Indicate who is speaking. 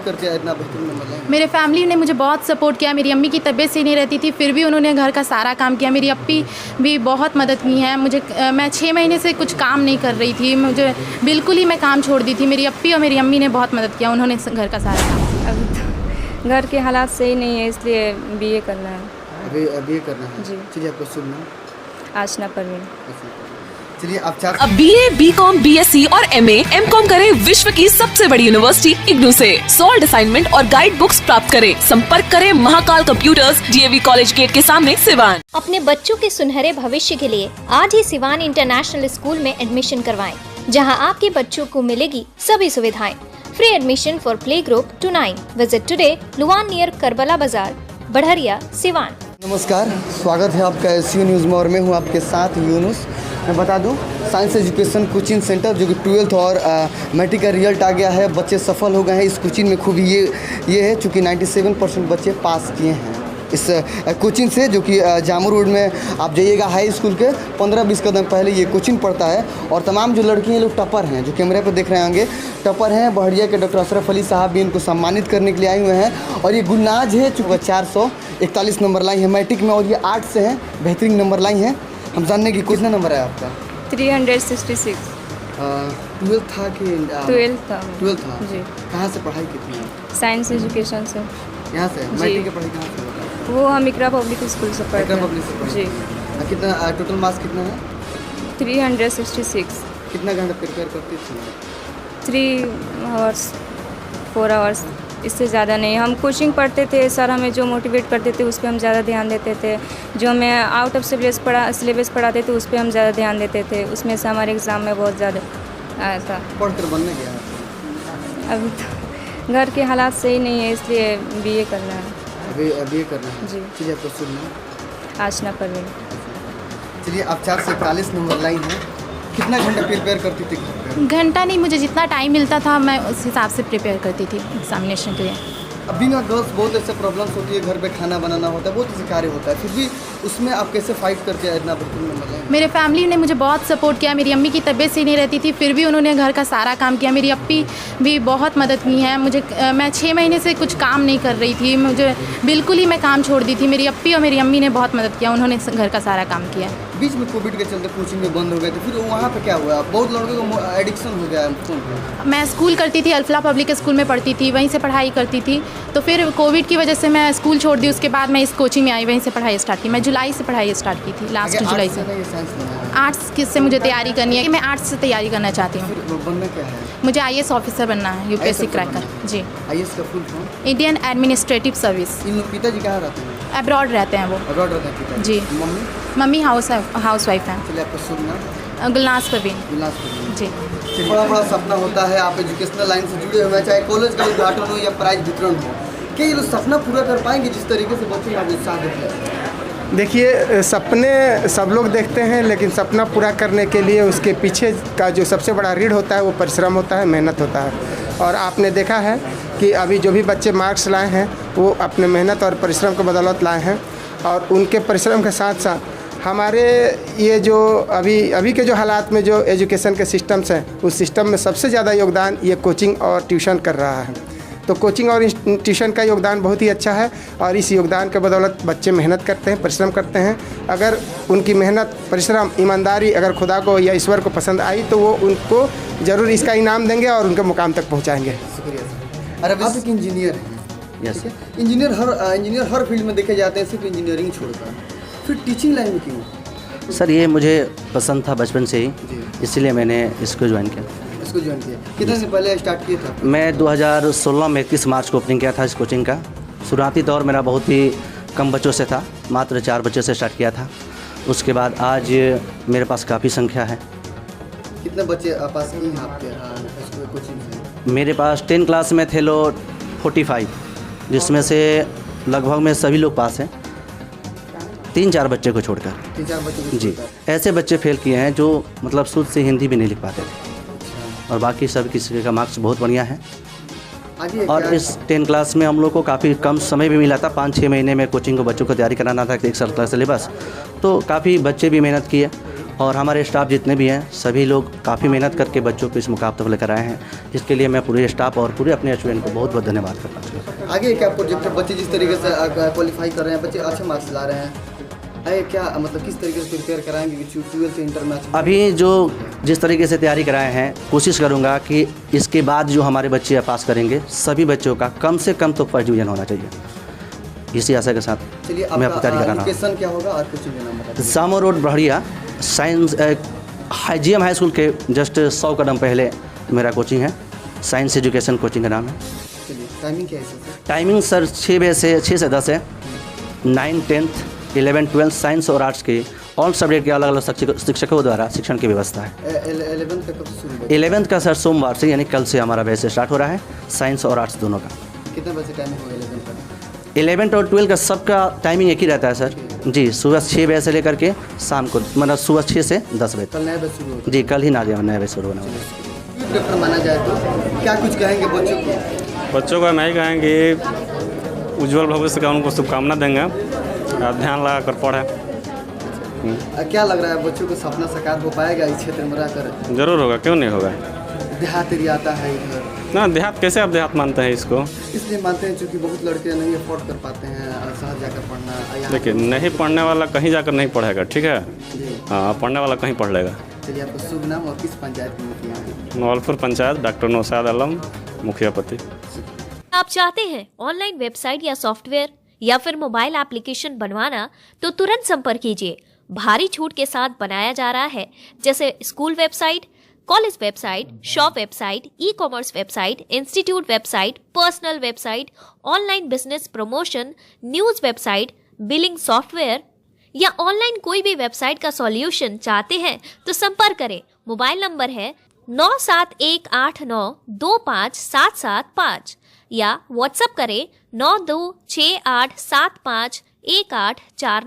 Speaker 1: करके इतना बेहतरीन नंबर लाए?
Speaker 2: मेरे फैमिली ने मुझे बहुत सपोर्ट किया। मेरी अम्मी की तबीयत सही नहीं रहती थी, फिर भी उन्होंने घर का सारा काम किया। मेरी अप्पी भी बहुत मदद की है मुझे। मैं 6 महीने से कुछ काम नहीं कर रही थी, मुझे बिल्कुल ही मैं काम छोड़ दी थी। मेरी अप्पी और मेरी अम्मी ने बहुत मदद किया, उन्होंने घर का सारा काम किया।
Speaker 3: अभी तो घर के हालात सही नहीं है, इसलिए बीए करना है।
Speaker 1: अभी करना है
Speaker 3: जी।
Speaker 1: चलिए, आपका शुभ नाम?
Speaker 3: आशना परवीन।
Speaker 1: चलिए आप चार
Speaker 4: अब BA, BCom, BSc और MA, MCom करें विश्व की सबसे बड़ी यूनिवर्सिटी इग्नू से। सॉल्ड असाइनमेंट और गाइड बुक्स प्राप्त करें। संपर्क करें Mahakal computers, DAV college gate के सामने, सिवान।
Speaker 5: अपने बच्चों के सुनहरे भविष्य के लिए आज ही सिवान इंटरनेशनल स्कूल में एडमिशन करवाएं, जहां आपके बच्चों को मिलेगी सभी सुविधाएं। Free admission for play group to 9। Visit today Luwan near Karbala बाजार, बढ़रिया, सिवान।
Speaker 1: नमस्कार, स्वागत है आपका SU न्यूज़ में और मैं हूं आपके साथ यूनुस। मैं बता दूं, साइंस एजुकेशन कोचिंग सेंटर जो कि 12th और मैट्रिक का रिजल्ट आ गया है, बच्चे सफल हो गए हैं। इस कोचिंग में खूबी ये है चूँकि 97% बच्चे पास किए हैं इस कोचिंग से, जो कि जामू रोड में आप जाइएगा हाई स्कूल के 15-20 कदम पहले ये कोचिंग पड़ता है। और तमाम जो लड़की हैं लोग टॉपर हैं, जो कैमरे पर देख रहे होंगे टॉपर हैं। बढ़िया के डॉक्टर अशरफ अली साहब भी इनको सम्मानित करने के लिए आए हुए हैं। और ये गुलनाज है, चूँकि 441 नंबर लाई है मैट्रिक में, और ये 8 से हैं, बेहतरीन नंबर लाई हैं। हम जानने की कितना नंबर है आपका?
Speaker 3: 366।
Speaker 1: 12th था कि
Speaker 3: 12th था।
Speaker 1: 12th था
Speaker 3: जी।
Speaker 1: कहाँ से पढ़ाई की थी?
Speaker 3: साइंस एजुकेशन से।
Speaker 1: यहाँ से मैट्रिक की पढ़ाई कहाँ से?
Speaker 3: वो हम इकरा पब्लिक स्कूल से पढ़ते
Speaker 1: पब्लिक से
Speaker 3: हैं।
Speaker 1: पढ़ी।
Speaker 3: जी।
Speaker 1: कितना टोटल मार्क्स कितना है?
Speaker 3: 366।
Speaker 1: कितना घंटा प्रिपेयर करती थी?
Speaker 3: 3 आवर्स 4 आवर्स, इससे ज़्यादा नहीं। हम कोचिंग पढ़ते थे, सर हमें जो मोटिवेट करते थे उस पर हम ज़्यादा ध्यान देते थे। जो हमें आउट ऑफ सिलेबस पढ़ाते थे उस पर हम ज़्यादा ध्यान देते थे। उसमें से हमारे एग्ज़ाम में बहुत ज़्यादा आया था।
Speaker 1: पढ़कर बनने गया?
Speaker 3: अभी तो घर के हालात सही नहीं है, इसलिए बीए करना है।
Speaker 1: अभी करना है
Speaker 3: जी।
Speaker 1: चलिए, आपका शुभ नाम?
Speaker 3: आशना परवीन।
Speaker 1: चलिए, आप 441 नंबर लाइन है। कितना घंटा प्रिपेयर करती थी?
Speaker 2: घंटा नहीं, मुझे जितना टाइम मिलता था मैं उस हिसाब से प्रिपेयर करती थी एग्जामिनेशन के लिए।
Speaker 1: अब बिना गर्ल्स बहुत ऐसे प्रॉब्लम्स होती है, घर पे खाना बनाना होता है, बहुत ऐसे कार्य होता है, फिर भी उसमें आप कैसे फाइट करके इतना बेहतरीन नंबर लाए?
Speaker 2: मेरे फैमिली ने मुझे बहुत सपोर्ट किया। मेरी अम्मी की तबीयत सही नहीं रहती थी, फिर भी उन्होंने घर का सारा काम किया। मेरी अप्पी भी बहुत मदद की है मुझे। मैं 6 महीने से कुछ काम नहीं कर रही थी, मुझे बिल्कुल ही मैं काम छोड़ दी थी। मेरी अप्पी और मेरी अम्मी ने बहुत मदद किया, उन्होंने घर का सारा काम किया।
Speaker 1: बीच में कोविड के चलते कोचिंग में बंद हो गए थे, फिर वहाँ पे क्या हुआ? बहुत लड़कों को एडिक्शन हो गया है फोन पे।
Speaker 2: मैं स्कूल करती थी, अल्फला पब्लिक स्कूल में पढ़ती थी, वहीं से पढ़ाई करती थी। तो फिर कोविड की वजह से मैं स्कूल छोड़ दी। उसके बाद मैं इस कोचिंग में आई, वहीं से पढ़ाई स्टार्ट की। मैं जुलाई से पढ़ाई स्टार्ट की थी, लास्ट जुलाई से। आर्ट्स किससे मुझे तैयारी करनी है कि मैं आर्ट्स से तैयारी करना चाहती हूँ।
Speaker 1: फिर बनना क्या है?
Speaker 2: मुझे IAS ऑफिसर बनना है, UPSC क्रैकर। जी।
Speaker 1: IAS का full form?
Speaker 2: Indian administrative service.
Speaker 1: इन लोग पिताजी कहाँ रहते हैं?
Speaker 2: अब्रॉड रहते हैं वो।
Speaker 1: अब्रॉड रहते हैं पिताजी।
Speaker 2: जी।
Speaker 1: मम्मी?
Speaker 2: मम्मी हाउस वाइफ हैं।
Speaker 1: चलिए, आपका शुभ नाम?
Speaker 2: गुलनाज परवीन।
Speaker 1: गुलनाज परवीन।
Speaker 2: जी।
Speaker 1: बड़ा बड़ा सपना होता है, आप एजुकेशनल लाइन से जुड़े हुए हैं, चाहे कॉलेज का उद्घाटन हो या प्राइज वितरण हो, क्या ये लोग सपना पूरा कर पाएंगे जिस तरीके से बच्चे आप उत्साह देते हैं?
Speaker 6: देखिए, सपने सब लोग देखते हैं, लेकिन सपना पूरा करने के लिए उसके पीछे का जो सबसे बड़ा रीढ़ होता है वो परिश्रम होता है, मेहनत होता है। और आपने देखा है कि अभी जो भी बच्चे मार्क्स लाए हैं वो अपने मेहनत और परिश्रम के बदौलत लाए हैं। और उनके परिश्रम के साथ साथ हमारे ये जो अभी के जो हालात में जो एजुकेशन के सिस्टम्स हैं, उस सिस्टम में सबसे ज़्यादा योगदान ये कोचिंग और ट्यूशन कर रहा है। तो कोचिंग और ट्यूशन का योगदान बहुत ही अच्छा है, और इस योगदान के बदौलत बच्चे मेहनत करते हैं, परिश्रम करते हैं। अगर उनकी मेहनत, परिश्रम, ईमानदारी अगर खुदा को या ईश्वर को पसंद आई तो वो उनको ज़रूर इसका इनाम देंगे और उनके मुकाम तक पहुँचाएँगे।
Speaker 1: शुक्रिया सर। अरे आप एक इंजीनियर हैं?
Speaker 7: यस।
Speaker 1: इंजीनियर हर फील्ड में देखे जाते हैं, सिर्फ इंजीनियरिंग छोड़कर, फिर टीचिंग लाइन में क्यों?
Speaker 7: सर, ये मुझे पसंद था बचपन से ही, इसलिए मैंने इसको ज्वाइन किया।
Speaker 1: इसको ज्वाइन किया कितने दिन पहले स्टार्ट किया था?
Speaker 7: मैं 2016 में 31 मार्च को ओपनिंग किया था इस कोचिंग का। शुरुआती दौर मेरा बहुत ही कम बच्चों से था, मात्र 4 बच्चों से स्टार्ट किया था। उसके बाद आज मेरे पास काफ़ी संख्या है।
Speaker 1: कितने बच्चे पास किए हैं आपके कोचिंग से?
Speaker 7: मेरे पास 10 क्लास में थे लोग 45, जिसमें से लगभग में सभी लोग पास हैं, 3-4 बच्चे को छोड़कर।
Speaker 1: 3-4 बच्चे
Speaker 7: जी। ऐसे बच्चे फेल किए हैं जो मतलब शुद्ध से हिंदी भी नहीं लिख पाते थे, और बाकी सब किसी का मार्क्स बहुत बढ़िया है। और इस 10 क्लास में हम लोग को काफ़ी कम समय भी मिला था, 5-6 महीने में कोचिंग को बच्चों को तैयारी कराना था एक साल का सिलेबस। तो काफ़ी बच्चे भी मेहनत किए, और हमारे स्टाफ जितने भी हैं सभी लोग काफ़ी मेहनत करके बच्चों को इस मुकाबले लेकर आए हैं। इसके लिए मैं पूरे स्टाफ और पूरे अपने स्टूडेंट को बहुत बहुत धन्यवाद करना चाहूँगा।
Speaker 1: आगे क्या प्रोजेक्ट है? बच्चे जिस तरीके से क्वालिफाई कर रहे हैं, बच्चे अच्छे मार्क्स ला रहे हैं, आगे क्या मतलब किस तरीके से प्रिपेयर कराएंगे कि 12th इंटर में?
Speaker 7: अभी जो जिस तरीके से तैयारी कराए हैं कोशिश करूँगा कि इसके बाद जो हमारे बच्चे पास करेंगे सभी बच्चों का कम से कम तो फर्स्ट डिवीजन होना चाहिए। इसी आशा के साथ
Speaker 1: चलिए,
Speaker 7: मैं आपको तैयारी करा रहा
Speaker 1: लोकेशन क्या होगा और कुछ भी नाम बता दीजिए।
Speaker 7: सामो रोड बढ़िया साइंस GM हाई स्कूल के जस्ट 100 कदम पहले मेरा कोचिंग है। साइंस एजुकेशन कोचिंग का नाम है।
Speaker 1: चलिए, टाइमिंग क्या है सर?
Speaker 7: टाइमिंग सर 6 से 10 है। 9, 10th, 11, 12 साइंस और आर्ट्स के ऑल सब्जेक्ट के अलग अलग शिक्षकों द्वारा शिक्षण की व्यवस्था है।
Speaker 1: 11th का कब से शुरू होगा?
Speaker 7: 11th का सर सोमवार से यानी कल से हमारा बैच स्टार्ट हो रहा है, साइंस और आर्ट्स दोनों का।
Speaker 1: कितने बजे टाइमिंग होगा 11th का?
Speaker 7: 11 और 12 का सबका टाइमिंग एक ही रहता है सर जी। सुबह 6 बजे से लेकर के शाम को मतलब सुबह 6 से 10 बजे
Speaker 1: कल नया बैच शुरू होगा?
Speaker 7: जी, कल ही नया बैच शुरू होना है।
Speaker 1: पेपर माना जाए तो क्या कुछ कहेंगे बच्चों को?
Speaker 8: बच्चों को मैं ही कहेंगे उज्जवल भविष्य का उनको शुभकामना देंगे और ध्यान लगा कर पढ़ें।
Speaker 1: क्या लग रहा है बच्चों को सपना साकार हो पाएगा इस क्षेत्र में रहकर?
Speaker 8: जरूर होगा, क्यों नहीं होगा।
Speaker 1: देहात एरिया आता है इधर
Speaker 8: ना, देहात कैसे आप देहात मानते हैं इसको?
Speaker 1: इसलिए मानते हैं क्योंकि बहुत लड़के नहीं अफोर्ड कर पाते हैं शहर जाकर पढ़ना। यहाँ
Speaker 8: देखिए, नहीं पढ़ने वाला कहीं जाकर नहीं पढ़ेगा, ठीक है।
Speaker 1: जी।
Speaker 8: हाँ, पढ़ने वाला कहीं पढ़ लेगा।
Speaker 1: चलिए, आपका शुभ नाम और किस पंचायत में मुखिया हैं?
Speaker 8: नवलपुर पंचायत, डॉक्टर नौशाद आलम, मुखिया पति।
Speaker 5: आप चाहते हैं ऑनलाइन वेबसाइट या सॉफ्टवेयर या फिर मोबाइल एप्लीकेशन बनवाना तो तुरंत संपर्क कीजिए। भारी छूट के साथ बनाया जा रहा है, जैसे school website, college website, shop website, e-commerce website, institute website, personal website, online business promotion, news website, billing software या ऑनलाइन कोई भी वेबसाइट का सॉल्यूशन चाहते हैं तो संपर्क करें। मोबाइल नंबर है 9718925775 या व्हाट्सएप करें 9268751849।